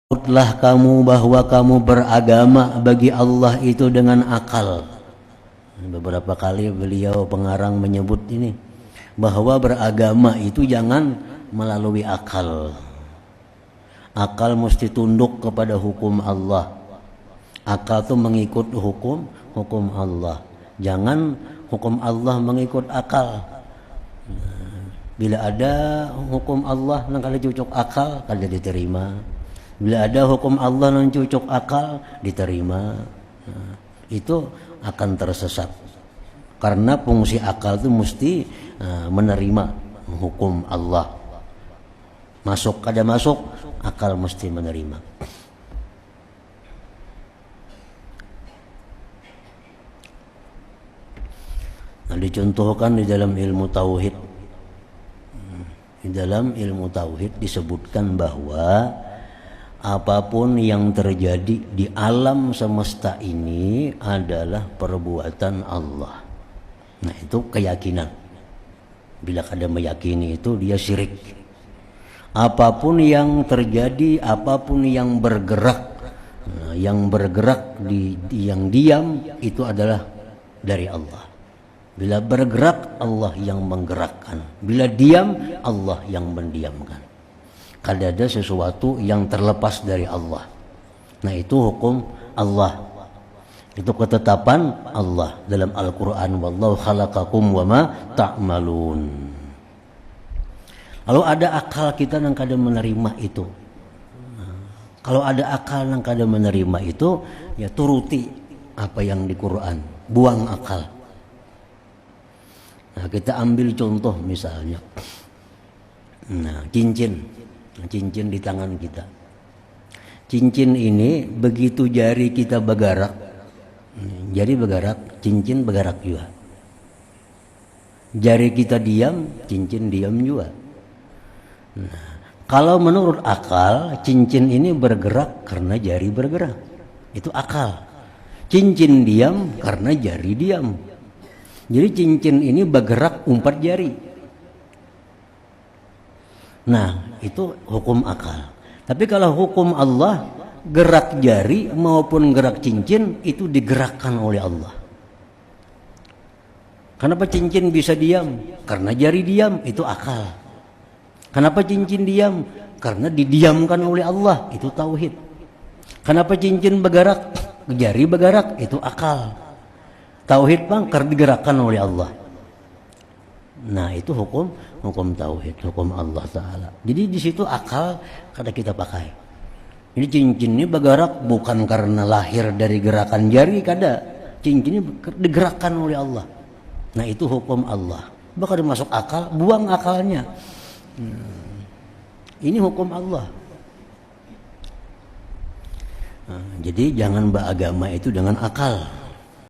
Takutlah kamu bahwa kamu beragama bagi Allah itu dengan akal. Beberapa kali beliau pengarang menyebut ini, bahwa beragama itu jangan melalui akal. Akal mesti tunduk kepada hukum Allah. Akal itu mengikut hukum Allah. Jangan hukum Allah mengikut akal. Bila ada hukum Allah yang kali cocok akal, kali diterima. Bila ada hukum Allah yang cocok akal, diterima. Itu akan tersesat. Karena fungsi akal itu mesti menerima hukum Allah. Masuk kada masuk, akal mesti menerima. Nah, dicontohkan di dalam ilmu tauhid. Di dalam ilmu tauhid disebutkan bahwa apapun yang terjadi di alam semesta ini adalah perbuatan Allah. Nah, itu keyakinan. Bila ada meyakini itu, dia syirik. Apapun yang terjadi, apapun yang bergerak, yang bergerak yang diam itu adalah dari Allah. Bila bergerak, Allah yang menggerakkan. Bila diam, Allah yang mendiamkan. Kada ada sesuatu yang terlepas dari Allah. Nah, itu hukum Allah. Itu ketetapan Allah dalam Al-Quran. Wallahu khalaqakum wa ma ta'malun. Lalu ada akal kita yang kada menerima itu. Kalau ada akal yang kada menerima itu, ya turuti apa yang di Quran. Buang akal. Nah, kita ambil contoh misalnya. Nah, cincin di tangan kita. Cincin ini begitu jari kita bergerak, jari bergerak, cincin bergerak juga. Jari kita diam, cincin diam juga. Nah, kalau menurut akal, cincin ini bergerak karena jari bergerak. Itu akal. Cincin diam karena jari diam. Jadi cincin ini bergerak 4 jari. Nah, itu hukum akal. Tapi kalau hukum Allah, gerak jari maupun gerak cincin itu digerakkan oleh Allah. Kenapa cincin bisa diam? Karena jari diam, itu akal. Kenapa cincin diam? Karena didiamkan oleh Allah, itu tauhid. Kenapa cincin bergerak? Jari bergerak, itu akal. Tauhid bang karena digerakkan oleh Allah. Nah, itu hukum tauhid, hukum Allah Ta'ala. Jadi di situ akal kada kita pakai. Ini cincin ini bergerak bukan karena lahir dari gerakan jari, kada. Cincin ini digerakkan oleh Allah. Nah, itu hukum Allah. Bahkan masuk akal, buang akalnya. Ini hukum Allah. Nah, jadi jangan beragama itu dengan akal.